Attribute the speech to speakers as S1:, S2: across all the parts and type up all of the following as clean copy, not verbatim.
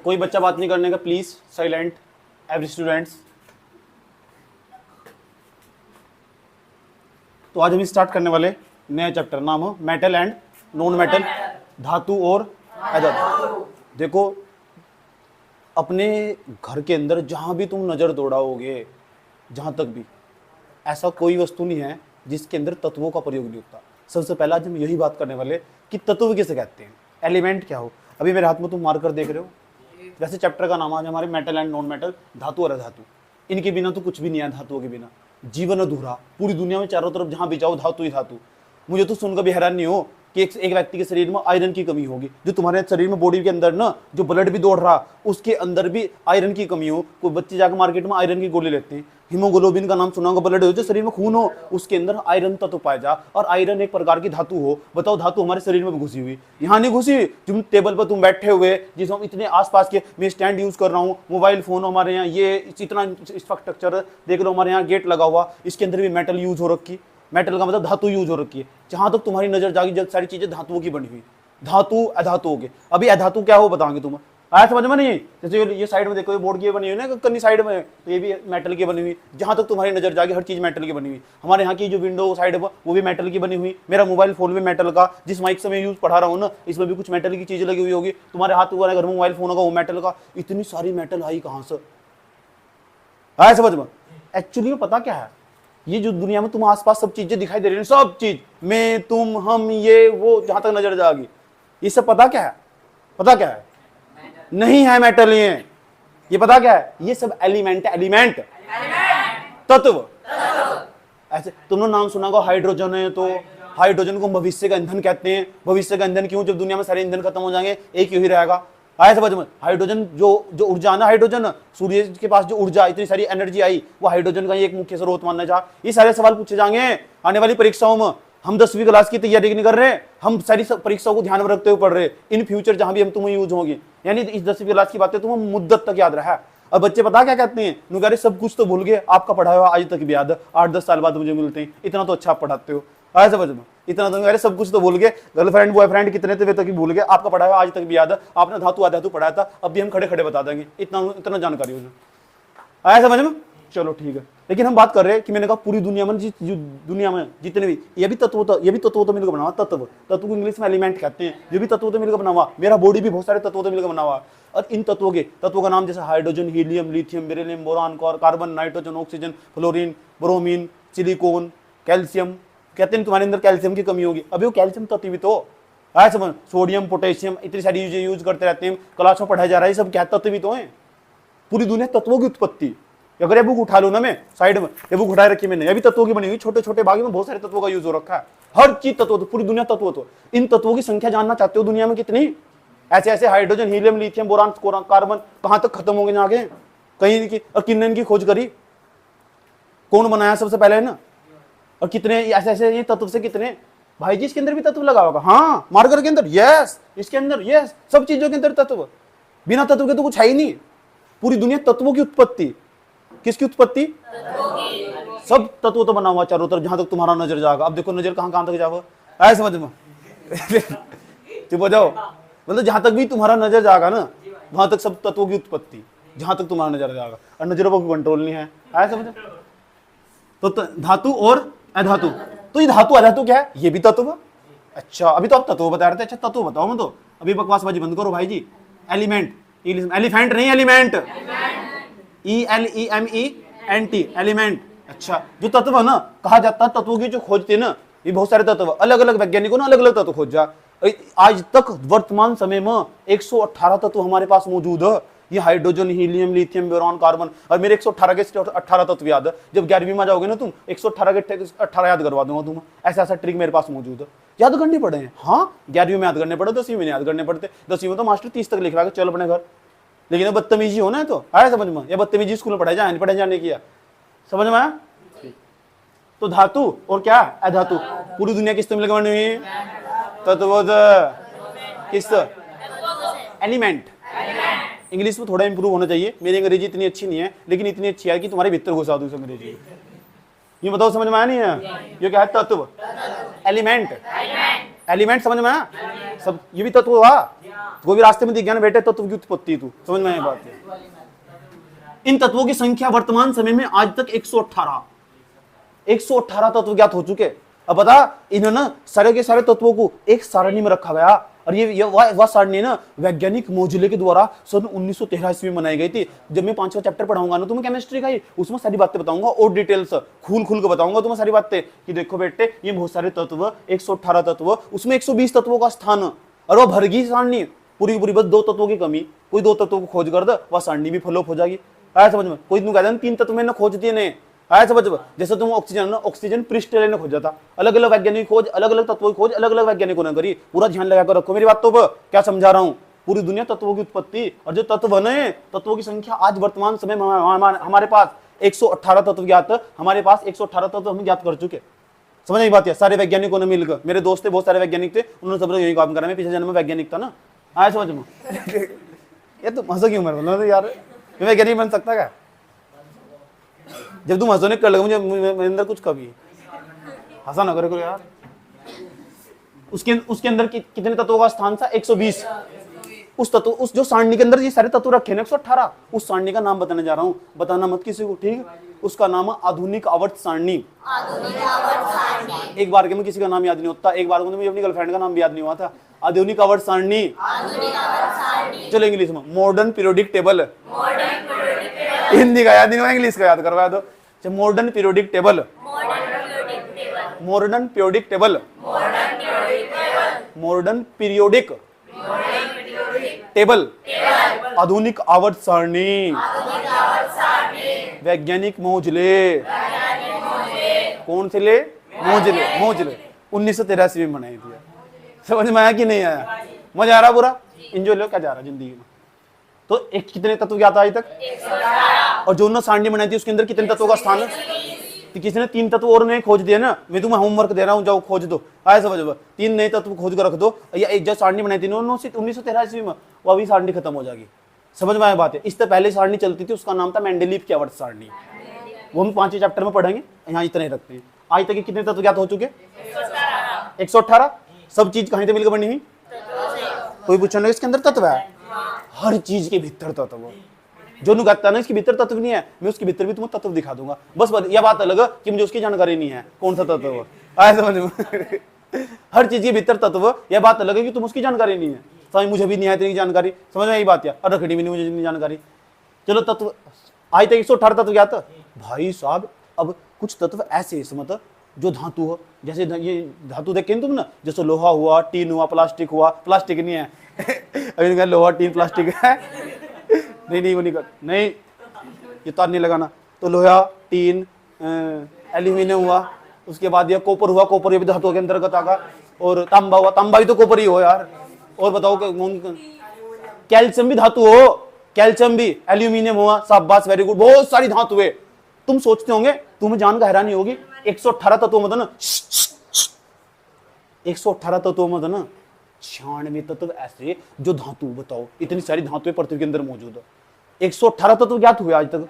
S1: कोई बच्चा बात नहीं करने का, प्लीज साइलेंट एवरी स्टूडेंट्स। तो आज हम स्टार्ट करने वाले नया चैप्टर, नाम हो मेटल एंड नॉन मेटल, धातु और अधातु। देखो अपने घर के अंदर जहां भी तुम नजर दौड़ाओगे, जहां तक भी, ऐसा कोई वस्तु नहीं है जिसके अंदर तत्वों का प्रयोग नहीं होता। सबसे पहला आज हम यही बात करने वाले कि तत्व किसे कहते हैं, एलिमेंट क्या हो। अभी मेरे हाथ में तुम मार्कर देख रहे हो, वैसे चैप्टर का नाम आज हमारे मेटल एंड नॉन मेटल, धातु और अधातु। इनके बिना तो कुछ भी नहीं है, धातुओं के बिना जीवन अधूरा। पूरी दुनिया में चारों तरफ जहां भी जाओ धातु ही धातु। मुझे तो सुनकर भी हैरान नहीं हो कि एक व्यक्ति के शरीर में आयरन की कमी होगी। जो तुम्हारे शरीर में बॉडी के अंदर ना जो ब्लड भी दौड़ रहा, उसके अंदर भी आयरन की कमी हो। कोई बच्चे जाकर मार्केट में आयरन की गोली लेते हैं, हीमोग्लोबिन का नाम सुना होगा, ब्लड हो जो शरीर में खून हो, उसके अंदर आयरन तत्व पाया जा। और आयरन एक प्रकार की धातु हो। बताओ धातु हमारे शरीर में भी घुसी हुई, यहाँ नहीं घुसी हुई। तुम टेबल पर तुम बैठे हुए, जिस हम इतने आसपास के, मैं स्टैंड यूज कर रहा हूँ, मोबाइल फोन हमारे यहाँ, ये इतना इंफ्रास्ट्रक्चर देख लो, हमारे यहाँ गेट लगा हुआ, इसके अंदर भी मेटल यूज हो रखी। मेटल का मतलब धातु यूज हो रखी है। जहां तक तुम्हारी नजर जाएगी जब सारी चीजें धातुओं की बनी हुई, धातु अधातु हो गए। अभी अधातु क्या हो बताओगे तुम, आया समझ में नहीं? जैसे ये साइड में देखो, ये बोर्ड की बनी हुई है ना कन्नी साइड में, तो ये भी मेटल की बनी हुई। जहां तक तुम्हारी नजर जाएगी हर चीज मेटल की बनी हुई। हमारे यहाँ की जो विंडो साइड है वो भी मेटल की बनी हुई। मेरा मोबाइल फोन भी मेटल का, जिस माइक से मैं यूज पढ़ा रहा हूँ ना, इसमें भी कुछ मेटल की चीजें लगी हुई होगी। तुम्हारे हाथ वाले घर में मोबाइल फोन होगा वो मेटल का। इतनी सारी मेटल आई कहां से, आया समझ में? एक्चुअली में पता क्या है, ये जो दुनिया में तुम आसपास सब चीजें दिखाई दे रही है, सब चीज, मैं तुम हम ये वो, जहां तक नजर जाएगी, ये सब पता क्या है? पता क्या है? नहीं है मेटल, ये पता क्या है? ये सब एलिमेंट है, एलिमेंट तत्व। ऐसे तुमने नाम सुना होगा हाइड्रोजन है, तो हाइड्रोजन को भविष्य का ईंधन कहते हैं। भविष्य का ईंधन क्यों? जब दुनिया में सारे ईंधन खत्म हो जाएंगे एक ही रहेगा। आया समझ में? हाइड्रोजन जो ऊर्जा ना, हाइड्रोजन सूर्य के पास जो ऊर्जा, इतनी सारी एनर्जी आई, वो हाइड्रोजन का ही एक मुख्य स्रोत मानना चाह। ये सारे सवाल पूछे जाएंगे आने वाली परीक्षाओं में। हम 10वीं क्लास की तैयारी नहीं कर रहे, हम सारी परीक्षाओं को ध्यान में रखते हुए पढ़ रहे। इन फ्यूचर जहां भी हम तुम्हें यूज होंगे, यानी इस 10वीं क्लास की बातें तुम्हें मुद्दत तक याद रहा। अब बच्चे पता क्या कहते हैं, नुगारे सब कुछ तो भूल गए, आपका पढ़ाया हुआ आज तक भी याद है, 8-10 साल बाद मुझे मिलते हैं, इतना तो अच्छा आप पढ़ाते हो। आया समझ में? इतना तो, अरे सब कुछ तो भूल गए, गर्लफ्रेंड बॉयफ्रेंड कितने थे वे तक भी भूल गए, आपका पढ़ाया हुआ आज तक भी याद है, आपने धातु अधातु पढ़ाया था, अब भी हम खड़े खड़े बता देंगे, इतना जानकारी हो। आया समझ में? चलो ठीक है। लेकिन हम बात कर रहे हैं कि मैंने कहा पूरी दुनिया में दुनिया में जितने भी, ये भी तत्व तो मिलकर बना हुआ। तत्व को इंग्लिश में एलिमेंट कहते हैं। ये भी तत्व तो मिलकर बना हुआ। मेरा बॉडी भी बहुत सारे तत्वों तो मिलकर बना हुआ। और इन तत्वों का नाम जैसे hydrogen, helium, lithium, beryllium, boron, carbon, nitrogen, oxygen, fluorine, bromine, silicon, calcium. कहते हैं तुम्हारे अंदर कैल्शियम की कमी होगी, अभी वो कैल्शियम तत्व भी तो है। समझ? सोडियम, पोटेशियम, इतनी सारी चीजें यूज करते रहते हैं, क्लास में पढ़ाया जा रहा है, सब क्या तत्व भी तो है। पूरी दुनिया तत्वों की उत्पत्ति। अगर ये बुक उठा लू ना, मैं साइड में ये बुक उठाए रखी मैंने, ये भी तत्वों की बनी हुई। छोटे छोटे भाग में बहुत सारे तत्वों का यूज हो रखा है। हर चीज तत्व, तो पूरी दुनिया तत्व। तो इन तत्वों की संख्या जानना चाहते हो दुनिया में कितनी? ऐसे ऐसे hydrogen, helium, lithium, boron, carbon कहां तक खत्म होंगे जाके, कहीं की। और किन की खोज करी, कौन बनाया सबसे पहले ना? और कितने ऐसे ऐसे ये तत्व से कितने? भाई जी इसके अंदर भी तत्व लगा होगा। हाँ, मार्कर के अंदर यस, इसके अंदर यस, सब चीजों के अंदर तत्व। बिना तत्व के तो कुछ है ही नहीं। पूरी दुनिया तत्वों की उत्पत्ति। किसकी उत्पत्ति? सब तत्व तो बना हुआ चारों तरफ, जहां तक तुम्हारा नजर जाएगा। अब देखो नजर कहां तक जाओ, ऐसे समझ में चुप हो जाओ। मतलब जहां तक भी तुम्हारा नजर जाएगा ना, वहां तक सब तत्वों की उत्पत्ति, जहां तक तुम्हारा नजर जाएगा। और नजरों को कंट्रोल नहीं है, ऐसे समझो। तो धातु और अधातु, तो ये धातु अधातु क्या है? ये भी तत्व। अच्छा अभी तो आप तत्व बता रहे थे। अच्छा तत्व बताओ मैं तो, अभी बकवासबाजी बंद करो भाई जी। एलिमेंट, एलिफेंट नहीं, एलिमेंट, ELEMENT, एलिमेंट। अच्छा जो तत्व है ना, कहा जाता है तत्वों की जो खोजते हैं ना, ये बहुत सारे तत्व, अलग अलग वैज्ञानिकों ने अलग अलग तत्व खोजा। आज तक वर्तमान समय में 118 तत्व हमारे पास मौजूद है। ये hydrogen, helium, lithium, boron, carbon. और मेरे 118 के 18 तत्व याद है। जब 11वीं में जाओगे ना तुम, 118 के 18 याद करवा दूंगा तुम। ऐसा ऐसा ट्रिक मेरे पास मौजूद है, याद करने पड़े हैं। हाँ 11वीं में याद करने पड़े, 10वीं में याद करने पड़ते। 10वीं में तो मास्टर 30 तक लिख रहा है, चल अपने घर। लेकिन बदतमीजी हो ना, तो आया समझ में? या बदतमीजी स्कूल में पढ़ाए जाने की, समझ में आया? तो धातु और क्या अधातु, पूरी दुनिया किस मिलकर बनी हुई? तत्व, किस, एलिमेंट। इंग्लिश में थोड़ा इंप्रूव होना चाहिए, मेरी अंग्रेजी इतनी अच्छी नहीं है, लेकिन इतनी अच्छी है कि तुम्हारे भीतर घुसा दूं अंग्रेजी। ये बताओ समझ में आया नहीं है? ये क्या है? तत्व, एलिमेंट। एलिमेंट समझ में आया? सब ये भी तत्व हुआ। वो भी रास्ते में दिख गया ना बेटे, तत्व की उत्पत्ति तू समझ में आई बात है। इन तत्वों की संख्या वर्तमान समय में आज तक 118 तत्व ज्ञात हो चुके। अब बता, इन्होंने सारे के सारे तत्वों को एक सारणी में रखा गया, और ये वह सारणी ना वैज्ञानिक मोजले के द्वारा सन 1913 ईस्वी में बनाई गई थी। जब मैं 5वां चैप्टर पढ़ाऊंगा ना तुम्हें केमिस्ट्री का ही, उसमें सारी बातें बताऊंगा और डिटेल्स खुल के बताऊंगा तुम्हें सारी बातें कि देखो बेटे ये बहुत सारे तत्व, 118 तत्व, उसमें 120 तत्वों का स्थान, और वह भर गई सारणी पूरी पूरी, बस 2 तत्वों की कमी, कोई 2 तत्वों को खोज कर दे वह सारणी भी फॉलो हो जाएगी। आया समझ में? कोई कहता है 3 तत्व मैंने खोज दिए ने, आया समझ में? जैसे तुम ऑक्सीजन पृष्ठ ने खोजा था, अलग अलग वैज्ञानिक खोज, अलग अलग तत्वों की खोज अलग अलग वैज्ञानिकों ने करी। पूरा ध्यान लगा कर रखो मेरी बातों पर, क्या समझा रहा हूं। पूरी दुनिया तत्वों की उत्पत्ति और जो तत्व बने, तत्वों की संख्या आज वर्तमान समय में हमारे पास 118 तत्व ज्ञात, हमारे पास 118 तत्व हम ज्ञात कर चुके। समझ आई बात है? सारे वैज्ञानिकों ने मिलकर, मेरे दोस्त थे बहुत सारे वैज्ञानिक थे, उन्होंने सब लोग यही काम करा। मैं पिछले जन्म में वैज्ञानिक था ना, आया समझ में? ये तो हंसो की उम्र बोलो यार, मैं वैज्ञानिक बन सकता क्या? जब तुम हंसोने कर लगे मुझे मेरे अंदर कुछ कभी हंसा ना करे यार। उसके अंदर कितने तत्वों का स्थान था? 120। उस तत्व, उस जो सारणी के अंदर ये सारे तत्व रखे ना 118, उस सारणी का नाम बताने जा रहा हूं, बताना मत किसी को, ठीक? उसका नाम है आधुनिक आवर्त सारणी। एक बार के में किसी का नाम याद नहीं होता, एक बार को मुझे अपनी गर्लफ्रेंड का नाम भी याद नहीं हुआ था। आधुनिक आवर्त सारणी, चलो इंग्लिश में मॉडर्न पीरियोडिक टेबल, हिंदी का याद नहीं हुआ, इंग्लिश का याद करवा दो। Modern periodic table, modern periodic table, modern periodic table, आधुनिक आवर्त सारणी, वैज्ञानिक मोजले, कौन से ले? मोजले 1983 में बनाई थी। समझ में आया कि नहीं आया? मजा आ रहा पूरा? इंजॉय लो, क्या जा रहा जिंदगी में? तो एक कितने तत्व ज्ञात आज तक? 118। और जो उन्होंने सारणी बनाई थी उसके अंदर कितने तत्वों का स्थान है? तो किसी ने 3 तत्व और नए खोज दिए ना, मैं तुम्हें होमवर्क दे रहा हूं, जाओ खोज दो। आया समझ में? 3 नए तत्व खोज कर रख दो, या एक जो सारणी बनाई थी 1913 ईस्वी में, वो अभी सारणी खत्म हो जाएगी। समझ में आया बात है? इससे पहले सारणी चलती थी, उसका नाम था मेंडेलीव की आवर्त सारणी, वो हम 5वें चैप्टर में पढ़ेंगे, यहाँ इतने रखते हैं। आज तक कितने तत्व ज्ञात हो चुके? 118। सब चीज कहीं से मिलकर बनी हुई? कोई पूछो ना इसके अंदर तत्व है, हर चीज के भीतर तत्व। जो नु कहता है ना इसके भीतर तत्व नहीं है, मैं उसके भीतर भी तुम्हें तत्व दिखा दूंगा। बस यह बात अलग है कि मुझे उसकी जानकारी नहीं है कौन सा तत्व है। आया समझ में? हर चीज के भीतर तत्व, यह बात अलग है कि तुम उसकी जानकारी नहीं है। समझ, मुझे भी नहीं है तेरी जानकारी, समझ में यही बात है। और रखड़ी भी नहीं मुझे नहीं जानकारी। चलो तत्व आज तक 118 तत्व ज्ञात भाई साहब। अब कुछ तत्व ऐसे इसमें जो धातु हो, जैसे ये धातु देखे तुम ना, जैसे लोहा हुआ, टीन हुआ, प्लास्टिक हुआ, प्लास्टिक नहीं है अभी लोहा टीन प्लास्टिक है नहीं वो नहीं, ये तार नहीं लगाना। तो लोहा, टीन, एल्यूमिनियम हुआ, उसके बाद ये कॉपर हुआ, कॉपर ये भी धातु के अंतर्गत आगा। और तांबा हुआ, तांबा भी तो कॉपर ही हो यार। और बताओ कैल्शियम भी धातु हो, कैल्शियम भी, एल्यूमिनियम हुआ, शाबाश वेरी गुड, बहुत सारी धातु है। तुम सोचते होंगे, तुम्हें जानकर हैरानी होगी 118 तत्वों में ना 118 तत्वों में ना 96 तत्व ऐसे जो धातु, बताओ इतनी सारी धातुएं पृथ्वी के अंदर मौजूद है। 118 तत्व ज्ञात हुए आज तक,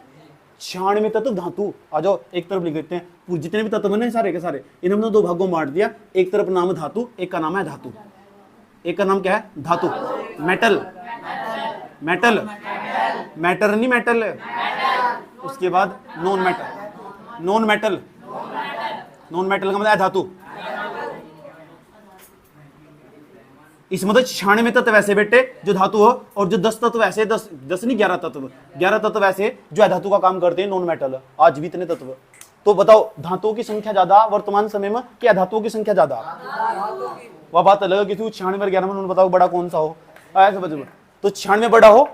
S1: 96 तत्व धातु। आ जाओ एक तरफ लिख देते हैं, जितने भी तत्व बने सारे के सारे इन्होंने 2 भागों में बांट दिया। एक तरफ नाम है धातु, एक का नाम है धातु। एक का नाम क्या है? धातु। मेटल, मेटल, मैटर नहीं मेटल। उसके बाद non metal, non metal, non metal का मतलब है धातु। इसमें तो 96 तत्व ऐसे बेटे जो धातु हो, और जो 10 तत्व ऐसे, 10 नहीं 11 तत्व, 11 तत्व ऐसे जो अधातु का काम करते हैं, नॉन मेटल। आज भी इतने तत्व। तो बताओ धातुओं की संख्या ज्यादा वर्तमान समय में क्या धातुओं की संख्या ज्यादा? वह बात अलग है कि 96 और 11 में बताओ बड़ा कौन सा हो। ऐसे बच्चे तो 96 बड़ा हो,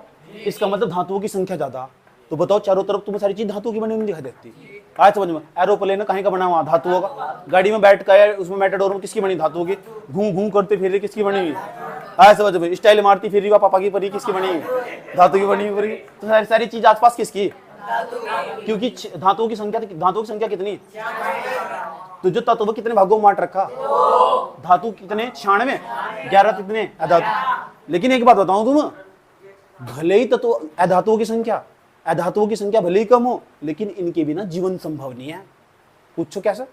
S1: इसका मतलब धातुओं की संख्या ज्यादा। तो बताओ चारों तरफ तुम्हें सारी चीज धातु की बनी हुई दिखाई देती। आज समझ में? एरोप्लेन कहीं का बना हुआ? धातुओं का। गाड़ी में बैठ कर उसमें मेटाडोर में किसकी बनी? धातुओं की। घूम घूम करते फिर किसकी बनी हुई? आज समझ में? स्टाइल मारती फिर पापा की परी किसकी बनी हुई? धातु की बनी हुई। तो सारी चीज आसपास किसकी? क्योंकि धातुओं की संख्या कितनी? तो जो तत्व कितने भागों में बांट रखा? धातु कितने? 96, 11 कितने? अधातु। लेकिन एक बात बताऊं तुम्हें, भले ही तत्व अधातुओं की संख्या भले ही कम हो, लेकिन इनके बिना जीवन संभव नहीं है। पूछो कैसे?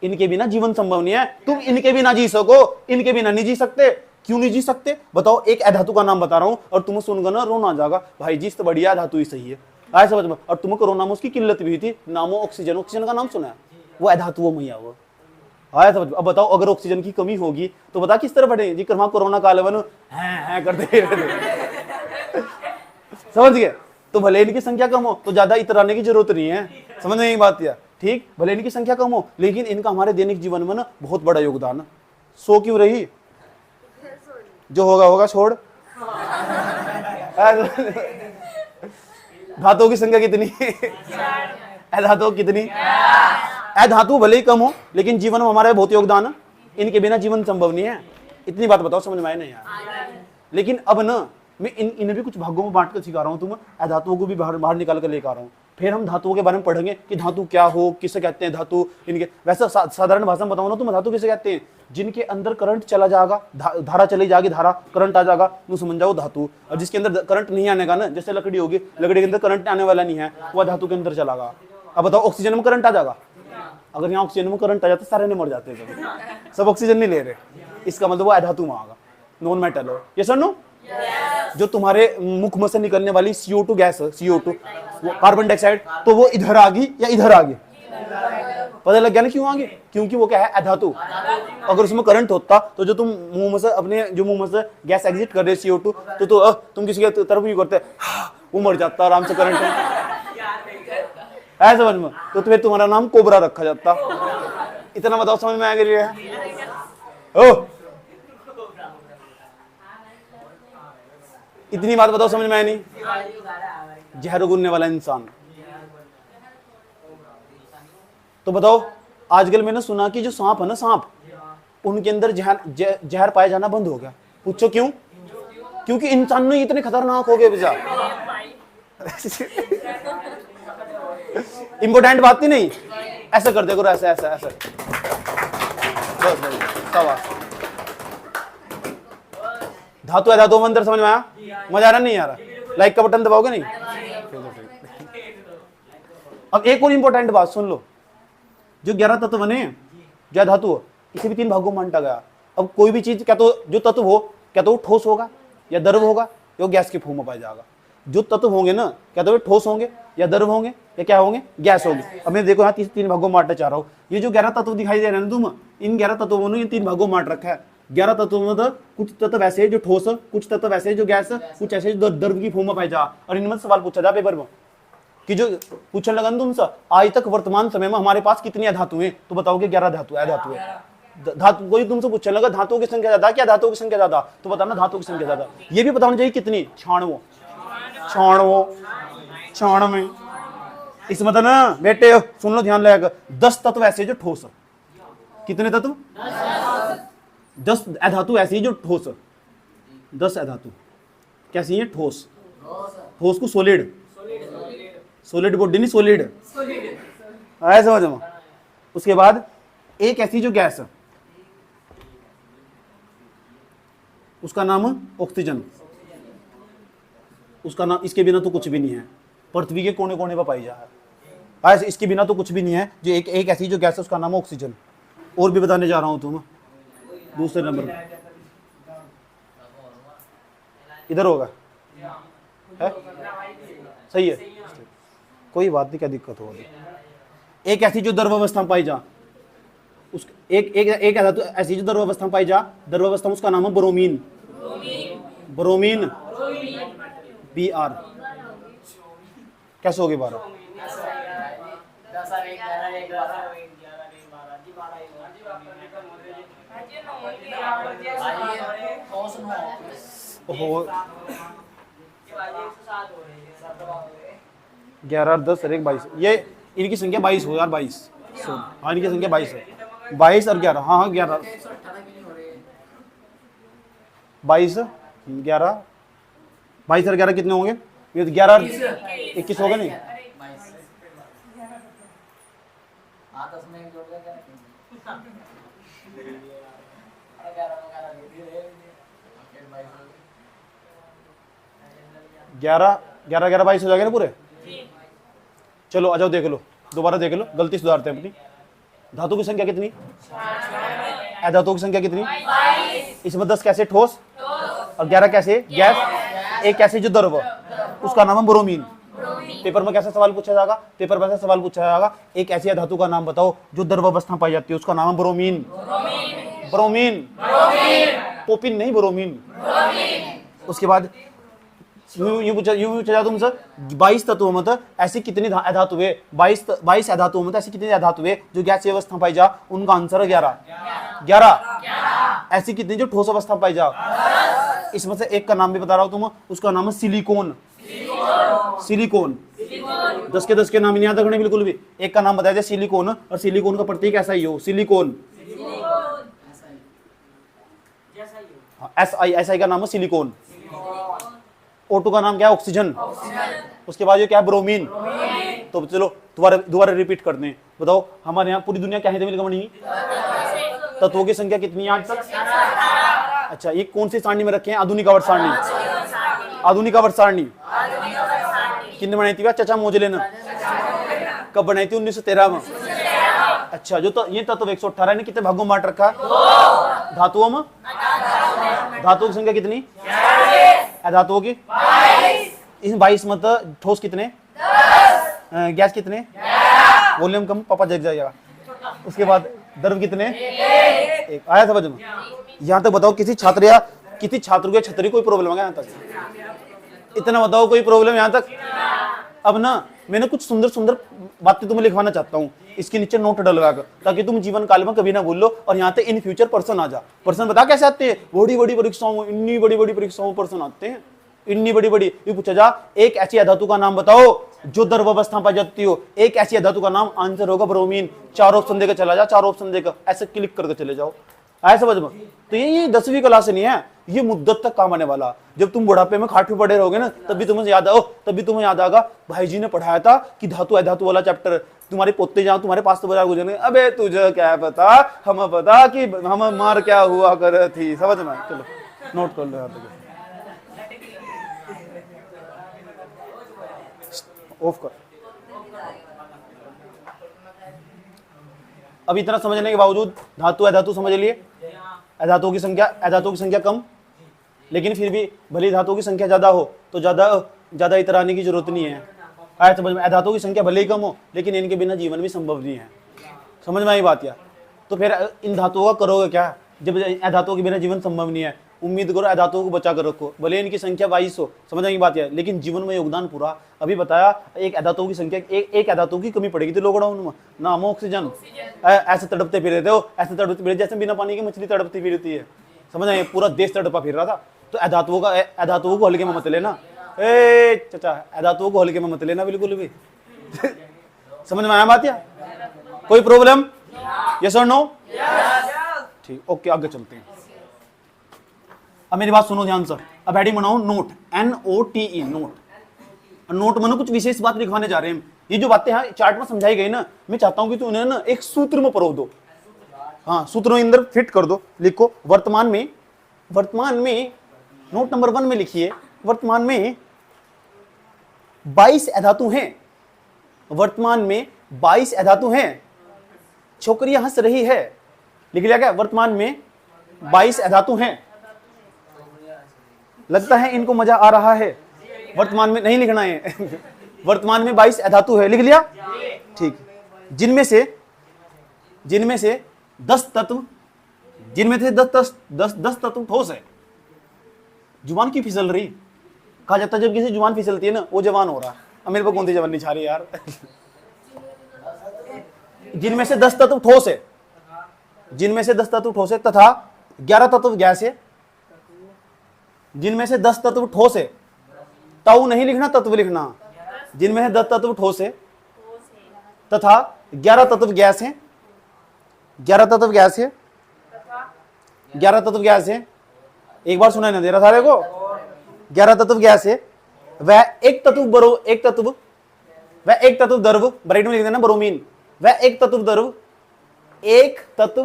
S1: इनके बिना जीवन संभव नहीं है। तुम इनके बिना जी सको, इनके बिना नहीं जी सकते। क्यों नहीं जी सकते बताओ? एक अधातु का नाम बता रहा हूं और तुम सुनगा ना रोना आ जाएगा, भाई जी तो बढ़िया धातु ही सही है, आए समझ में। और तुमको कोरोना में उसकी किल्लत भी हुई थी, नामो ऑक्सीजन, ऑक्सीजन का नाम सुना है, वो अधातु वो मैया वो आया समझ में। अब बताओ अगर ऑक्सीजन की कमी होगी तो बता किस तरह बढ़े जी, वहां कोरोना काल बनो है करते समझ गए। तो भले इनकी संख्या कम हो तो ज्यादा इतराने की जरूरत नहीं है, समझ में यही बात है, ठीक। भले इनकी संख्या कम हो लेकिन इनका हमारे दैनिक जीवन में ना बहुत बड़ा योगदान है। सो क्यों रही, जो होगा होगा छोड़। धातुओं की संख्या कितनी, अधातु कितनी, अधातु भले ही कम हो लेकिन जीवन में हमारा बहुत योगदान है, इनके बिना जीवन संभव नहीं है। इतनी बात बताओ समझ में आए नहीं यार। लेकिन अब ना मैं इन्हें भी कुछ भागों में बांट कर सिखा रहा हूँ, तुम अधातुओं को भी बाहर निकाल कर लेकर आ रहा हूँ। फिर हम धातुओं के बारे में पढ़ेंगे कि धातु क्या हो, किसे कहते हैं धातु, इनके वैसे साधारण भाषा में बताऊँ ना तुम धातु किसे कहते हैं, जिनके अंदर करंट चला जाएगा, धारा चली जाएगी, धारा करंट आ जाएगा तो समझ जाओ धातु। और जिसके अंदर करंट नहीं आने का ना, जैसे लकड़ी होगी, लकड़ी के अंदर करंट आने वाला नहीं है, वह धातु के अंदर चलागा। अब बताओ ऑक्सीजन में करंट आ जाएगा, अगर यहाँ ऑक्सीजन में करंट आ जाता सारे ने मर जाते, सब ऑक्सीजन नहीं ले रहे, इसका मतलब वो अधातु में आएगा, नॉन मेटल हो। ये सर नो जो तुम्हारे मुख में से निकलने वाली CO2 गैस है, CO2 कार्बन डाइऑक्साइड, तो वो इधर आ गई या इधर आ गई, पता लग गया ना क्यों आ गई, क्योंकि वो क्या है अधातु। अगर उसमें करंट होता तो जो तुम मुंह में से अपने जो मुंह में से गैस एग्जिट कर रहे CO2 तो तुम किसी के तरफ ही करते वो मर जाता आराम से करंट ऐसा समझ में, तो फिर तुम्हारा नाम कोबरा रखा जाता। इतना बताओ समझ में आ गया है? इतनी बात बताओ समझ में आया नहीं? जहर गुनने वाला इंसान। तो बताओ आजकल मैंने सुना कि जो सांप है ना, सांप उनके अंदर जहर पाया जाना बंद हो गया। पूछो क्यों? क्योंकि इंसान ने इतने खतरनाक हो गए बेचार। इंपोर्टेंट बात ही नहीं, ऐसा कर दे करो, ऐसा ऐसा ऐसा, बस धातु है, धातु अंदर समझ में आया? मजा आ रहा नहीं आ रहा? लाइक का बटन दबाओगे नहीं? अब एक और इंपॉर्टेंट बात सुन लो, जो 11 तत्व बने, जो धातु हो, इसे भी 3 भागों में बांटा गया। अब कोई भी चीज क्या तो जो तत्व हो, क्या तो वो ठोस होगा या द्रव होगा, या गैस के फॉर्म में पाया जाएगा। जो तत्व होंगे ना, क्या तो वे ठोस होंगे या द्रव होंगे या क्या होंगे, गैस होंगे। अब मैं देखो यहाँ 3 भागों में बांटना चाह रहा हूँ। ये जो 11 तत्व दिखाई दे रहे हैं तुम, इन 11 तत्वों ने 3 भागों में बांट रखा है। 11 तत्वों में तो कुछ तत्व ऐसे है जो ठोस है, कुछ तत्व ऐसे है जो गैस है, कुछ ऐसे जो द्रव की फॉर्म में पाए जा। और इनमें सवाल पूछा जा पेपर में कि जो पूछने लगा तुमसे, आज तक वर्तमान समय में हमारे पास कितनी धातु है, तो बताओगे 11 धातु है। धातु है धातु, कोई तुमसे पूछने लगा धातुओं की संख्या ज्यादा क्या, धातुओं की संख्या ज्यादा, तो बताना धातुओं की संख्या ज्यादा। ये भी बताना चाहिए कितनी, 96। इस मतलब ना बेटे सुन लो ध्यान लगाकर, 10 तत्व ऐसे जो ठोस है। कितने तत्व? 10 अधातु ऐसी जो ठोस है। 10 अधातु कैसी है? ठोस। ठोस को सॉलिड, सॉलिड बॉडी नहीं, सॉलिड ऐसा समझ में। उसके बाद एक ऐसी जो गैस है, उसका नाम ऑक्सीजन। उसका नाम, इसके बिना तो कुछ भी नहीं है, पृथ्वी के कोने कोने पर पाई जा है, इसके बिना तो कुछ भी नहीं है। जो एक ऐसी जो गैस है उसका नाम है ऑक्सीजन। और भी बताने जा रहा हूं तुम्हें, दूसरे नंबर पर इधर होगा है? सही है, कोई बात नहीं, क्या दिक्कत होगी। एक ऐसी जो द्रव अवस्था में पाई जा, उस एक धातु ऐसी जो द्रव अवस्था में पाई जा, द्रव अवस्था में उसका नाम है ब्रोमीन। ब्रोमीन Br कैसे होगी 12? ओहो 11 10 और 1 22, ये इनकी संख्या 22 हो यार, 22। हाँ इनकी संख्या 22 है, 22 और 11, हाँ 11 22 11 22 और 11 कितने होंगे? ये 11 21 होगा नहीं? ग्यारह 22 हो जाएगा ना पूरे। चलो आ जाओ देख लो, दोबारा देख लो, गलती सुधारते हैं अपनी। धातु की संख्या कितनी? अधातु की संख्या कितनी? इसमें 10 कैसे ठोस और 11 कैसे गैस, एक कैसे जो द्रव, उसका नाम है ब्रोमीन। पेपर में कैसा सवाल पूछा जाएगा, पेपर में ऐसा सवाल पूछा जाएगा, एक ऐसी धातु का नाम बताओ जो द्रव अवस्था पाई जाती है, उसका नाम है ब्रोमीन। ब्रोमीन, पोपिन नहीं, ब्रोमीन। उसके बाद यूं पूछा जाए तुमसे 22 तत्वों में तो ऐसी कितनी धातु है, 22 धातुओं में तो ऐसी कितनी धातु है जो गैसीय अवस्था पाई जा, उनका आंसर है 11। ऐसी कितनी जो ठोस अवस्था पाई जा, इसमें से एक का नाम भी बता रहा हूं तुम, उसका नाम है सिलिकॉन। सिलिकॉन 10 के 10 के नाम नहीं याद रखने बिल्कुल भी, एक का नाम बताया जाए सिलिकॉन, और सिलिकॉन का प्रतीक ऐसा ही हो, सिलिकॉन, SI का नाम है सिलिकॉन। O2 का नाम क्या है, ऑक्सीजन। उसके बाद ये क्या है, ब्रोमीन। तो चलो दोबारा रिपीट करते हैं, बताओ हमारे यहाँ पूरी दुनिया क्या है मिलकर, तत्वों की संख्या कितनी है आज तक? अच्छा, ये कौन सी सारणी में रखे हैं, आधुनिक आवर्त सारणी। आधुनिक आवर्त सारणी कितने बनाई थी चाचा मोजले ने, कब बनाई थी? 1913 में। अच्छा, जो ये तत्व 118 ने कितने भागों में बांट रखा है? धातुओं में। धातुओं की संख्या कितनी? धातुओं की 22 में तो ठोस कितने, गैस कितने, वॉल्यूम कम, पापा जग जाएगा। उसके बाद द्रव कितने, एक। आया समझ में? यहाँ तक बताओ किसी छात्र को छतरी कोई प्रॉब्लम है यहाँ तक? इतना बताओ कोई प्रॉब्लम यहाँ तक? अब ना मैंने कुछ सुंदर सुंदर बातें तुम्हें लिखवाना चाहता हूँ, इसके नीचे नोट डलवा कर, ताकि तुम जीवन काल में कभी ना भूल लो, और यहाँ पे इन फ्यूचर पर्सन आ जा। पर्सन बता कैसे आते हैं, बड़ी बड़ी परीक्षाओं में, इतनी बड़ी बड़ी परीक्षाओं में पर्सन आते हैं, इतनी बड़ी बड़ी। ये पूछा जा एक ऐसी धातु का नाम बताओ जो द्रव अवस्था पाई जाती हो, एक ऐसी धातु का नाम, आंसर होगा ब्रोमीन। 4 ऑप्शन देकर चला जा, 4 ऑप्शन देकर ऐसे क्लिक करके चले जाओ। आया समझ में? तो ये 10वीं क्लास से नहीं है, ये मुद्दत तक काम आने वाला। जब तुम बुढ़ापे में खाट पे पड़े रहोगे ना, तभी तुम्हें याद आएगा भाई जी ने पढ़ाया था कि धातु अधातु वाला चैप्टर। तुम्हारे पोते जहाँ तुम्हारे पास तो बजा गुजरने, अबे तुझे क्या पता, हमें पता कि हम मार क्या हुआ कर थी। समझ में? चलो नोट कर लो यहाँ पे, ऑफ कर। अब इतना समझने के बावजूद धातु अधातु समझ लिए, अधातुओं की संख्या कम, लेकिन फिर भी भले धातुओं की संख्या ज्यादा हो तो ज्यादा इतराने की जरूरत नहीं है। आया समझ में? अधातुओं की संख्या भले ही कम हो, लेकिन इनके बिना जीवन भी संभव नहीं है। समझ में आई बात? या तो फिर इन धातुओं का करोगे क्या, जब अधातुओं के बिना जीवन संभव नहीं है? उम्मीद करो अधातुओं को बचा कर रखो, भले इनकी संख्या 22 हो। समझ आई बात? या लेकिन जीवन में योगदान पूरा। अभी बताया एक अधातुओं की संख्या, एक अधातुओं की कमी पड़ेगी तो लॉकडाउन में नाम ऑक्सीजन, ऐसे तड़पते फिर रहे हो, ऐसे तड़पते फिर जैसे बिना पानी की मछली तड़पती फिरती है। समझ आई? पूरा देश तड़पा फिर रहा था। तो अधातुओं को हल्के में मत लेना, चाचा अधातुओं को हल्के में मत लेना बिल्कुल भी। समझ में आया बात? या कोई प्रॉब्लम? यस और नो? ठीक, ओके आगे चलते हैं। अब मेरी बात सुनो ध्यान से। अब हेडिंग बनाओ नोट, NOTE, नोट। नोट में कुछ विशेष बात लिखवाने जा रहे हैं। ये जो बातें यहाँ चार्ट में समझाई गई ना, मैं चाहता हूं कि तू उन्हें ना एक सूत्र में परो दो। हाँ, सूत्र में अंदर फिट कर दो। लिखो वर्तमान में नोट नंबर 1 में लिखिए, वर्तमान में 22 अधातु हैं। वर्तमान में 22 अधातु हैं। छोकरियां हंस रही है, लिख लिया क्या? वर्तमान में 22 अधातु हैं। लगता है इनको मजा आ रहा है। वर्तमान में नहीं लिखना है। वर्तमान में 22 अधातु है, लिख लिया? ठीक। जिनमें से 10 तत्व, 10 तत्व ठोस है। जुबान की फिसल रही, कहा जाता है जब किसी जुबान फिसलती है ना, वो जवान हो रहा। अब मेरे को कौन सी जवान नहीं छा रही यार। जिनमें से 10 तत्व ठोस है, जिनमें से 10 तत्व ठोस है तथा 11 तत्व गैस है। जिनमें से 10 तत्व ठोस है, ताऊ नहीं लिखना, तत्व लिखना। जिनमें से 10 तत्व ठोस है तथा 11 तत्व गैस है। 11 तत्व गैस है, 11 तत्व गैस है। एक बार सुनाई ना दे रहा सारे को? 11 तत्व गैस है। वह एक तत्व द्रव, ब्रैकेट में लिख देना ब्रोमीन। वह एक तत्व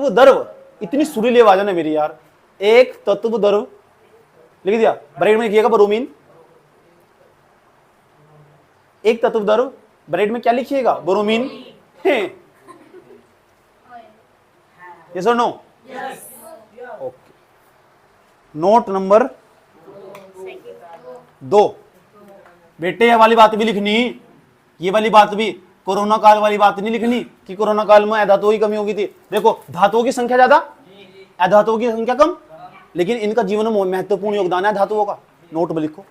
S1: द्रव, इतनी सुरीली आवाज है ना मेरी यार। एक तत्व द्रव लिख दिया, ब्रैकेट में लिखिएगा ब्रोमीन। एक तत्व द्रव, ब्रैकेट में क्या लिखिएगा? ब्रोमीन। यस और नो? ओके। Note number 2। बेटे ये वाली बात भी लिखनी, ये वाली बात भी, कोरोना काल वाली बात नहीं लिखनी कि कोरोना काल में अधातुओं की कमी होगी थी। देखो धातुओं की संख्या ज्यादा, अधातुओं की संख्या कम, लेकिन इनका जीवन में महत्वपूर्ण योगदान है धातुओं का। नोट में लिखो,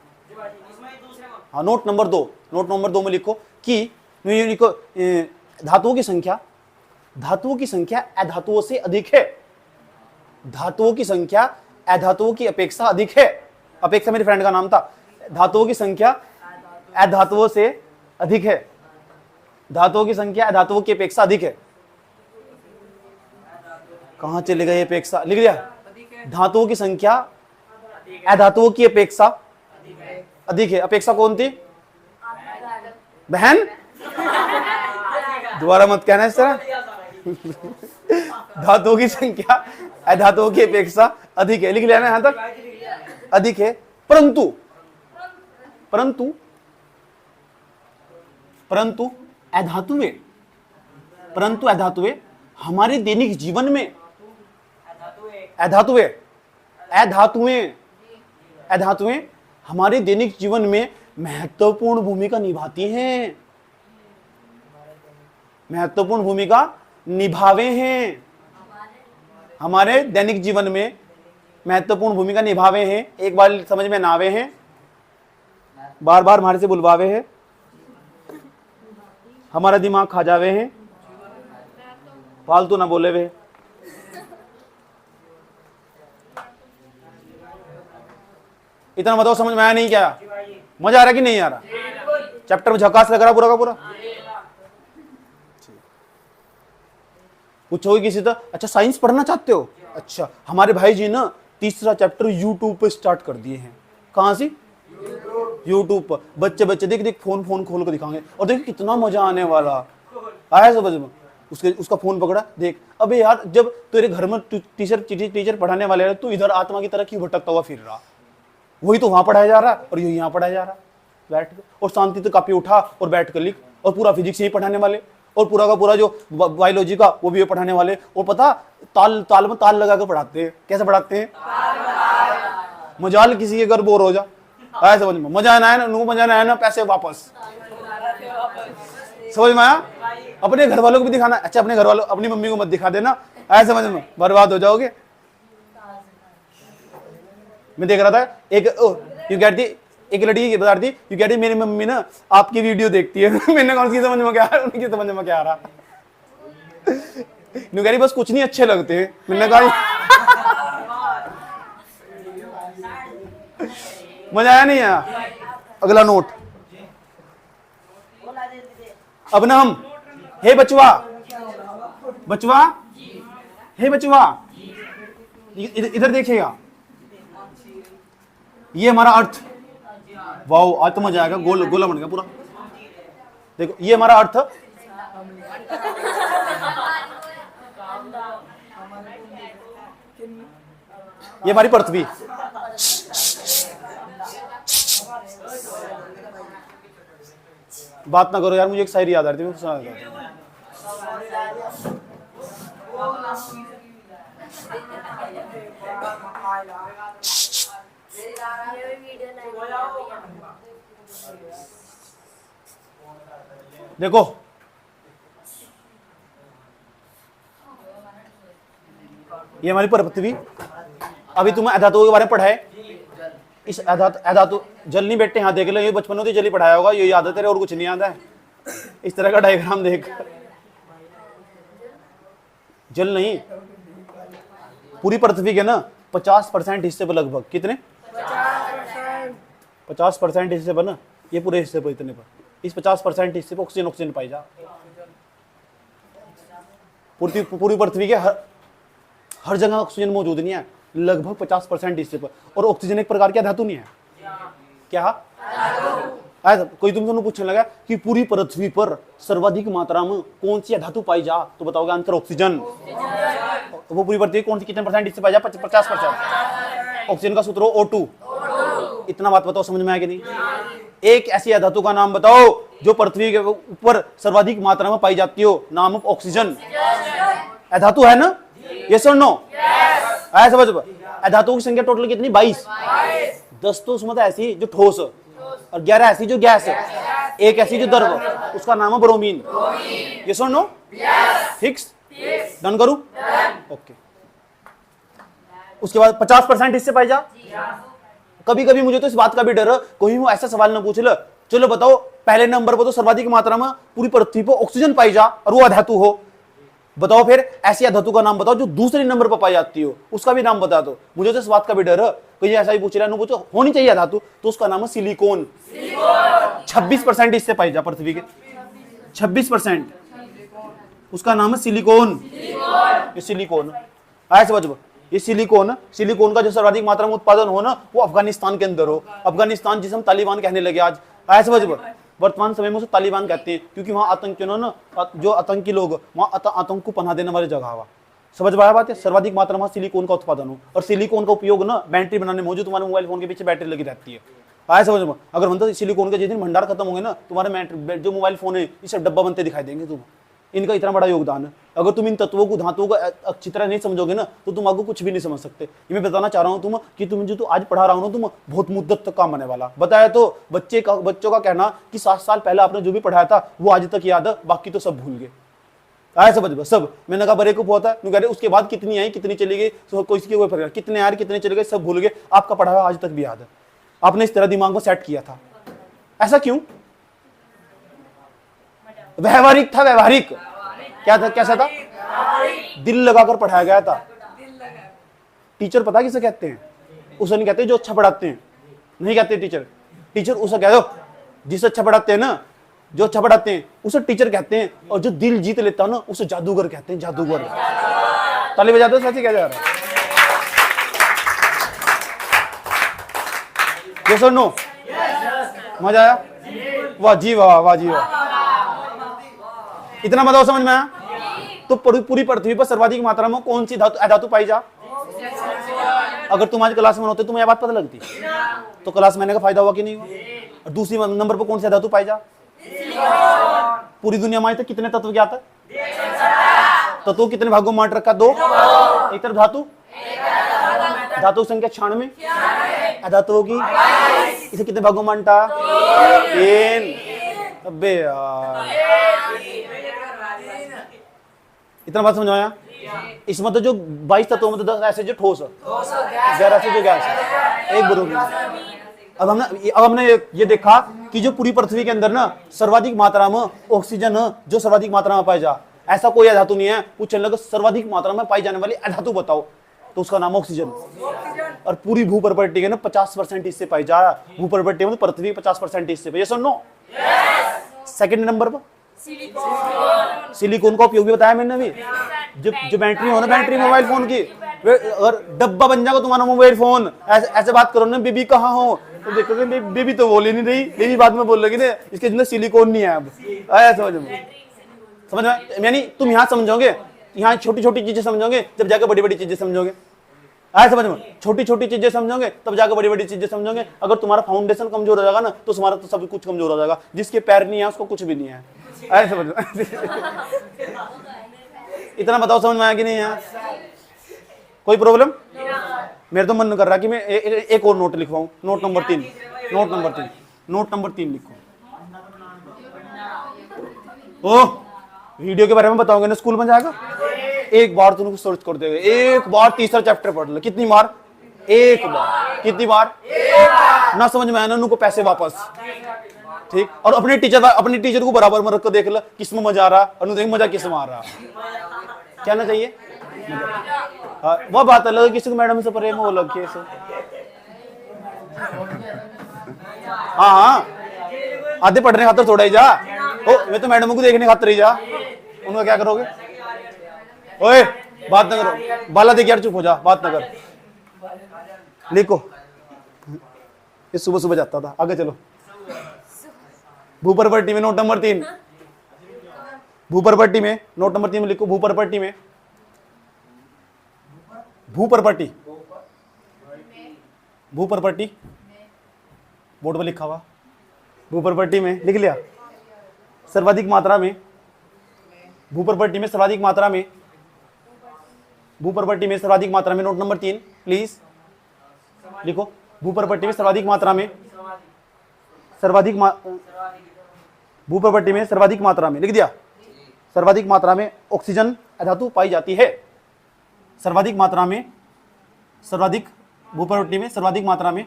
S1: हाँ नोट नंबर 2, नोट नंबर 2 में लिखो कि लिखो धातुओं की संख्या अधातुओं से अधिक है। धातुओं की संख्या अधातुओं की अपेक्षा अधिक है। अपेक्षा मेरी फ्रेंड का नाम था। धातुओं की संख्या अधातुओं से अधिक है। धातुओं की संख्या अधातुओं की अपेक्षा अधिक है। कहां चले गए अपेक्षा, लिख दिया। धातुओं की संख्या अधातुओं की अपेक्षा अधिक है। अपेक्षा कौन थी बहन, दोबारा मत कहना इस तरह। धातुओं की संख्या अधातुओं की अपेक्षा अधिक है, लिख लिया ना यहां तक, अधिक है। परंतु परंतु परंतु अधातुएं हमारे दैनिक जीवन में अधातुएं हमारे दैनिक जीवन में महत्वपूर्ण भूमिका निभाती हैं, महत्वपूर्ण भूमिका निभावे हैं। हमारे दैनिक जीवन में महत्वपूर्ण भूमिका निभावे हैं। एक बार समझ में ना आवे हैं, बार बार हमारे से बुलवावे हैं, हमारा दिमाग खा जावे हैं, फालतू ना बोले वे। इतना बताओ समझ में आया नहीं क्या? मजा आ रहा कि नहीं आ रहा? चैप्टर में झकास लग रहा पूरा का पूरा? पूछोगे किसी तो, अच्छा साइंस पढ़ना चाहते हो? अच्छा हमारे भाई जी ना तीसरा चैप्टर यूट्यूब पे स्टार्ट कर दिए हैं। कहां से? यूट्यूब पर। बच्चे बच्चे देख देख फोन खोल कर दिखाएंगे और देख कितना मजा आने वाला। आया समझ में? उसका फोन पकड़ा, देख अबे यार जब तेरे घर में टीचर पढ़ाने वाले हैं, तू इधर आत्मा की तरह क्यों भटकता हुआ फिर रहा? वही तो वहां पढ़ाया जा रहा और ये यहाँ पढ़ाया जा रहा। बैठ के और शांति से कापी उठा और बैठ कर लिख। और पूरा फिजिक्स यही पढ़ाने वाले और पूरा का पूरा जो बायोलॉजी का वो भी ये पढ़ाने वाले। और पता ताल में ताल लगा कर पढ़ाते हैं। कैसे पढ़ाते हैं? मजाल किसी के घर बोर हो जा, आया समझ में? मजा आना है ना पैसे वापस। समझ में आया? अपने घर वालों को भी दिखाना। अच्छा अपने घर वालों, अपनी मम्मी को मत दिखा देना, आया समझ में? बर्बाद हो जाओगे। मैं देख रहा था एक लड़की बता रही थी, यू कहती मेरी मम्मी ना आपकी वीडियो देखती है। मैंने कहा उसकी समझ में क्या आ रहा? उनकी समझ में क्या आ रहा? न्यू कह रही बस कुछ नहीं अच्छे लगते हैं। मैंने कहा मजा आया नहीं आया? अगला नोट। अब ना हम हे बचवा हे बचवा इधर देखिएगा, ये हमारा अर्थ। वाओ आज तो मजा आएगा, गोला बन गया पूरा। देखो ये हमारा अर्थ, ये हमारी पृथ्वी। बात ना करो यार, मुझे एक शायरी याद आ रही थी, मैं सुना देता हूं। देखो ये हमारी पृथ्वी। अभी तुम्हें अधातुओं के बारे में पढ़ाए। इस अधातु जल नहीं बेटे, यहाँ देख लो, ये बचपन में तो जल ही पढ़ाया होगा, ये याद है तेरे और कुछ नहीं याद है। इस तरह का डायग्राम देख, जल नहीं, पूरी पृथ्वी के ना 50% हिस्से पर लगभग, कितने 50% हिस्से पर ना, ये पूरे हिस्से पर इतने पर, इस 50% हिस्से पर ऑक्सीजन पाई जा। पूरी पृथ्वी के हर जगह ऑक्सीजन मौजूद नहीं है, लगभग 50% हिस्से पर। और ऑक्सीजन एक प्रकार का धातु नहीं है क्या? कोई तुमसे पूछने लगा कि पूरी पृथ्वी पर सर्वाधिक मात्रा में कौन सी धातु पाई जा, तो बताओगे आंसर ऑक्सीजन। वो पूरी पृथ्वी कौन सी कितने % हिस्से पाई जा? 50%। ऑक्सीजन का सूत्र O2। इतना बात बताओ, समझ में आया कि नहीं? एक ऐसी धातु का नाम बताओ जो पृथ्वी के ऊपर सर्वाधिक मात्रा में पाई जाती हो, नाम ऑक्सीजन। धातु है ना? यस और नो? ऐसे समझ धातुओं की संख्या टोटल कितनी 22। 10 तो उसमें तो ऐसी जो ठोस और 11 ऐसी जो गैस है, एक ऐसी जो द्रव, उसका नाम है ब्रोमीन। ये सुन नो फिक्स डन करूं ओके। उसके बाद 50% हिस्से पाए जा। कभी कभी मुझे तो इस बात का भी डर है कोई वो ऐसा सवाल ना पूछ ले, चलो बताओ पहले नंबर पर तो सर्वाधिक मात्रा में पूरी पृथ्वी पर ऑक्सीजन पाई जा और वो अधातु हो, बताओ फिर ऐसी अधातु का नाम बताओ जो दूसरे नंबर पर पाई जाती हो, उसका भी नाम बता दो। मुझे तो इस बात का भी डर है कोई ऐसा ही पूछ रहा है, पूछो होनी चाहिए धातु, तो उसका नाम है सिलिकॉन। 26% इससे पाई जा पृथ्वी के, 26% उसका नाम है सिलिकॉन। ये सिलिकॉन आया समझ, ये सिलिकॉन का जो सर्वाधिक मात्रा में उत्पादन हो ना वो अफगानिस्तान के अंदर हो। अफगानिस्तान जिसे हम तालिबान कहने लगे आज, आया समझ, वर्तमान समय में उसे तालिबान कहते हैं क्योंकि वहां आतंकियों ना, जो आतंकी लोग वहां आतंक को पनाह देने वाली जगह हुआ। समझ पाया बात है, सर्वाधिक मात्रा में सिलिकॉन का उत्पादन हो और सिलिकॉन का उपयोग ना बैटरी बनाने में हो, जो तुम्हारे मोबाइल फोन के पीछे बैटरी लगी रहती है। आया समझ में, अगर मतलब सिलिकॉन के जिस दिन भंडार खत्म होंगे ना, तुम्हारे जो मोबाइल फोन है इसे डब्बा बनते दिखाई देंगे तुम। इनका इतना बड़ा योगदान है। अगर तुम इन तत्वों को, धातुओं को अच्छी तरह नहीं समझोगे ना तो तुम आगे कुछ भी नहीं समझ सकते। ये मैं बताना चाह रहा हूँ तुम कि तुम जो आज पढ़ा रहा हूँ तुम बहुत मुद्दत तक काम आने वाला। बताया तो बच्चों का कहना कि 7 साल पहले आपने जो भी पढ़ाया था वो आज तक याद है, बाकी तो सब भूल गए। आया समझ सब, मैंने कहा बड़े को होता है, कह रहे उसके बाद कितनी आई कितनी चली गई, कोई फर्क, कितने आए कितने चले गए सब भूल गए, आपका पढ़ाया आज तक भी याद है। आपने इस तरह दिमाग में सेट किया था। ऐसा क्यों? व्यवहारिक था, व्यवहारिक। क्या था, कैसा था? दिल लगाकर पढ़ाया गया था। टीचर पता किसे कहते हैं? उसे नहीं कहते जो अच्छा पढ़ाते हैं, नहीं कहते टीचर उसे कह दो जिसे अच्छा पढ़ाते हैं ना, जो अच्छा पढ़ाते हैं उसे टीचर कहते हैं, और जो दिल जीत लेता है ना उसे जादूगर कहते हैं, जादूगर। ताली बजाते हो, सच क्या जा रहा है? ये सुनो, मजा आया? वाह जी वाह, वाह जी वाह। इतना बताओ समझ में आया? तो पूरी पृथ्वी पर सर्वाधिक मात्रा में कौन सी धातु पाई जा? अगर तुम आज क्लास में होते तुम्हें यह बात पता लगती, तो क्लास में आने का फायदा हुआ कि नहीं हुआ? और दूसरी नंबर पर कौन सी धातु पाई जा? पूरी दुनिया में तो कितने तत्व ज्ञात है? तत्व कितने भागों में बांट रखा? 2। एक तरफ धातु संख्या 96, अधातुओं की इसे कितने भागों में बांटा? 3। अबे यार, इतना बात समझ आया? इसमें तो जो 22 तत्वों में तो 10 ऐसे जो ठोस है, 11 ऐसे जो गैस है, एक ब्रोमीन। अब हमने ये देखा कि जो पूरी पृथ्वी के अंदर ना सर्वाधिक मात्रा में ऑक्सीजन जो सर्वाधिक मात्रा में पाई जा, ऐसा कोई धातु नहीं है। पूछने लगे सर्वाधिक मात्रा में पाई जाने वाली धातु बताओ, तो उसका नाम ऑक्सीजन। और पूरी भूप्रपट्टी के ना 50% इससे पाई जा, भूप्रपट्टी में पृथ्वी 50% इससे पाई। सुनो सेकंड नंबर पर सिलिकॉन का उपयोग भी बताया मैंने अभी। जो बैटरी हो ना, बैटरी मोबाइल फोन की, अगर डब्बा बन जाएगा तुम्हारा मोबाइल फोन, ऐसे बात करो ना, बेबी कहाँ हो, तो देखोगे बेबी तो बोल ही नहीं रही, बेबी बाद में बोल लगी ना, इसके अंदर सिलिकॉन नहीं है। अब आया समझ में? यानी तुम यहाँ समझोगे, यहाँ छोटी छोटी चीजें समझोगे, जब जाकर बड़ी बड़ी चीजें समझोगे। आया समझ में? छोटी छोटी चीजें समझोगे तब जाकर बड़ी बड़ी चीजें समझोगे। अगर तुम्हारा फाउंडेशन कमजोर हो जाएगा ना तो तुम्हारा तो सब कुछ कमजोर हो जाएगा। जिसके पैर नहीं है उसको कुछ भी नहीं है। आया समझ में? इतना बताओ समझ में आया कि नहीं है? कोई प्रॉब्लम? मेरे तो मन कर रहा कि मैं एक और नोट लिखवाऊं। नोट नंबर 3 लिखो। ओह, वीडियो के बारे में बताओगे ना, स्कूल में जाएगा, एक बार तुमको सर्च कर देगा, एक बार तीसरा चैप्टर पढ़ ले। कितनी बार? एक बार। कितनी बार? ना समझ में आया ना, उनको पैसे वापस। ठीक। और अपने टीचर को बराबर में रख कर देख लो किसमें मजा आ रहा, और मजा किसमें आ रहा। क्या ना चाहिए? वह बात अलग, किसी को मैडम से प्रेम हो लग के। हाँ, आधे पढ़ने खातर थोड़ा ही जा, मैं तो मैडम को देखने खातर ही जा। उन्होंने क्या करोगे? ओए बात न करो, बाला देख यार, चुप हो जा, बात न कर। लिखो, ये सुबह सुबह जाता था। आगे चलो। भूप्रपट्टी में नोट नंबर 3, भूप्रपट्टी में नोट नंबर 3 में लिखो। भूप्रपट्टी में, भूप्रपट्टी बोर्ड पर लिखा हुआ, भूप्रपट्टी में लिख लिया। सर्वाधिक मात्रा में, भूप्रपट्टी में सर्वाधिक मात्रा में भूप्रपट्टी में सर्वाधिक मात्रा में, नोट नंबर 3 प्लीज लिखो, भूप्रपट्टी में सर्वाधिक मात्रा में, भूप्रपट्टी में सर्वाधिक मात्रा में, लिख दिया, सर्वाधिक मात्रा में ऑक्सीजन अधातु पाई जाती है। सर्वाधिक मात्रा में, सर्वाधिक भूप्रपट्टी में सर्वाधिक मात्रा में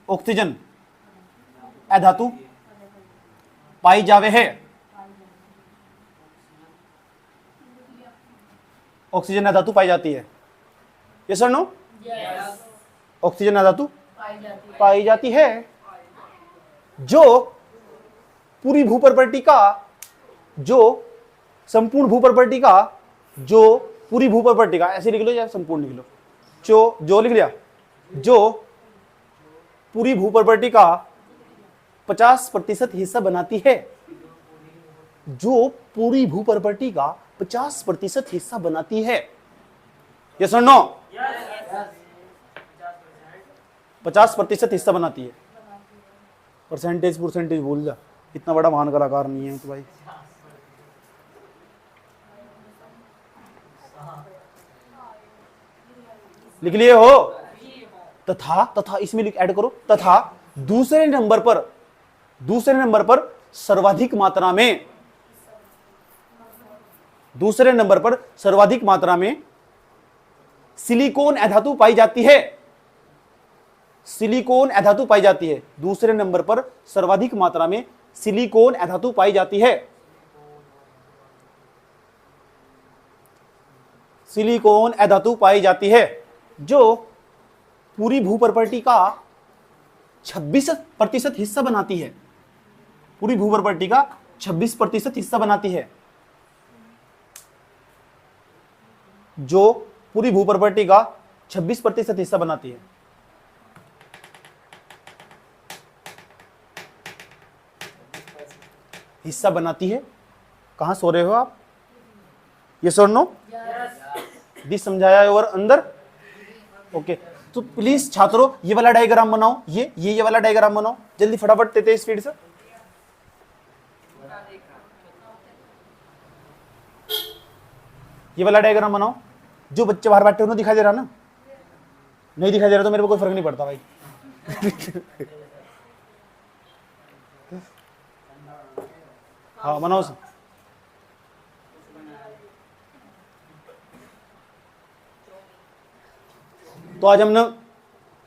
S1: ऑक्सीजन अधातु पाई जावे है। ऑक्सीजन अधातु पाई जाती है, यस और नो? ऑक्सीजन अधातु पाई जाती है जो पूरी भूप्रपट्टी का, जो संपूर्ण भूप्रपट्टी का, जो पूरी भूप्रपट्टी का, ऐसे लिख लो या संपूर्ण लिख लो, जो लिख लिया, जो पूरी भूप्रपट्टी का 50% हिस्सा बनाती है, जो पूरी भूप्रपट्टी का 50% हिस्सा बनाती है, यस और नो? 50% हिस्सा बनाती है। परसेंटेज भूल जा, इतना बड़ा महान कलाकार नहीं है तो भाई। लिख लिए हो? तथा इसमें ऐड करो, तथा दूसरे नंबर पर सर्वाधिक मात्रा में, दूसरे नंबर पर सर्वाधिक मात्रा में सिलिकॉन अधातु पाई जाती है। सिलिकॉन अधातु पाई जाती है, दूसरे नंबर पर सर्वाधिक मात्रा में सिलिकॉन अधातु पाई जाती है। सिलिकॉन अधातु पाई जाती है जो पूरी भूप्रपट्टी का 26% हिस्सा बनाती है। पूरी भूप्रपट्टी का 26% हिस्सा बनाती है, जो पूरी भूप्रपट्टी का 26% हिस्सा बनाती है। हिस्सा बनाती है, कहां सो रहे हो आप? यस और नो? दिस समझाया और अंदर? ओके, तो प्लीज छात्रों ये वाला डायग्राम बनाओ, ये वाला डायग्राम बनाओ जल्दी, फटाफट तेज स्पीड से। ये वाला डायग्राम बनाओ, जो बच्चे बाहर बैठे उन्हें दिखाई दे रहा ना? नहीं दिखाई दे रहा तो मेरे को कोई फर्क नहीं पड़ता भाई। हाँ बनाओ। तो आज हमने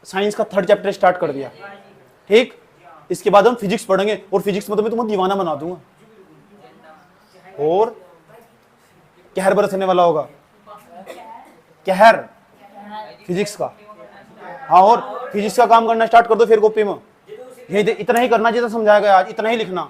S1: साइंस का 3rd चैप्टर स्टार्ट कर दिया, ठीक? इसके बाद हम फिजिक्स पढ़ेंगे और फिजिक्स में तो मैं तुम्हें दीवाना बना दूंगा और कहर बरसने वाला होगा, कहर फिजिक्स का। हाँ, और फिजिक्स का काम करना स्टार्ट कर दो फिर कॉपी में। ये इतना ही करना जितना समझाया गया आज, इतना ही लिखना,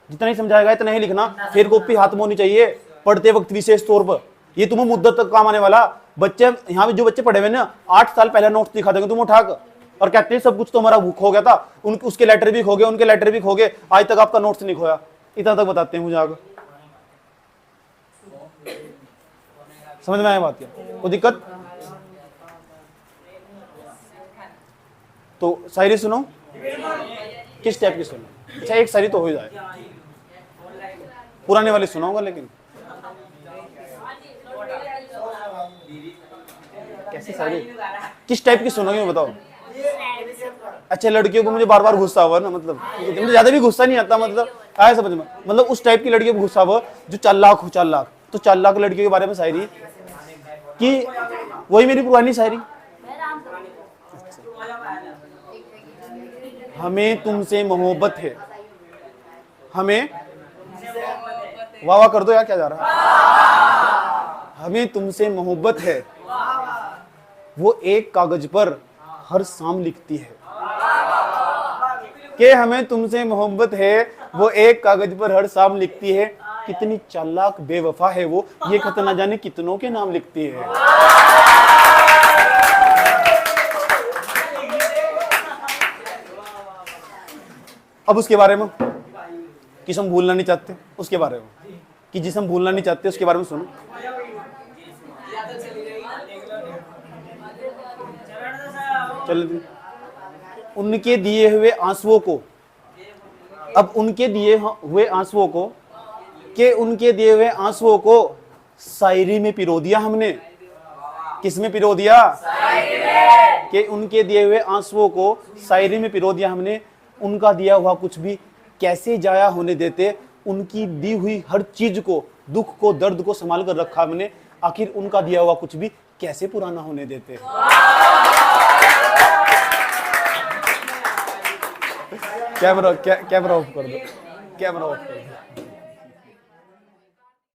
S1: जितना ही समझाया गया इतना ही लिखना। फिर कॉपी हाथ में होनी चाहिए पढ़ते वक्त, विशेष तौर पर। ये तुम्हें मुद्दत तक काम आने वाला। बच्चे यहाँ पे जो बच्चे पढ़े हुए ना 8 साल पहले नोट्स दिखा देंगे तुम उठाकर और कहते हैं सब कुछ तो हमारा खो गया था, उसके लेटर भी खो गए, उनके लेटर भी खो गए, आज तक आपका नोट्स नहीं खोया, इतना तक बताते हैं मुझे आगे। समझ में आया बात क्या? कोई दिक्कत? तो शायरी सुनो, किस टाइप की सुनो? अच्छा एक शायरी तो हो जाए, पुराने वाले सुनाऊंगा लेकिन कैसी शायरी, किस टाइप की सुनोगे बताओ? अच्छा लड़कियों को मुझे बार बार गुस्सा हुआ ना, मतलब मुझे ज्यादा भी गुस्सा नहीं आता, मतलब आया समझ में, मतलब उस टाइप की लड़कियों को गुस्सा हुआ जो 4 लाख हो, 4 लाख। तो 4 लाख लड़कियों के बारे में शायरी कि वही मेरी पुरानी शायरी। हमें तुमसे मोहब्बत है, हमें वाह वाह कर दो यार, क्या जा रहा है? हमें तुमसे मोहब्बत है, वो एक कागज पर हर शाम लिखती है। कि हमें तुमसे मोहब्बत है, वो एक कागज पर हर शाम लिखती है। कितनी चालाक बेवफा है वो, ये खत ना जाने कितनों के नाम लिखती है। अब उसके बारे में किस हम भूलना नहीं चाहते, उसके बारे में कि जिसे हम भूलना नहीं चाहते उसके बारे में सुनो। चल, उनके दिए हुए आंसुओं को, अब उनके दिए हुए आंसुओं को, के उनके दिए हुए आंसुओं को शायरी में पिरो दिया हमने। किस में पिरो दिया? कि उनके दिए हुए आंसुओं को शायरी में पिरो दिया हमने। उनका दिया हुआ कुछ भी कैसे जाया होने देते, उनकी दी हुई हर चीज को, दुख को, दर्द को संभाल कर रखा हमने, आखिर उनका दिया हुआ कुछ भी कैसे पुराना होने देते। कैमरा ऑफ कर दो, कैमरा ऑफ कर दो।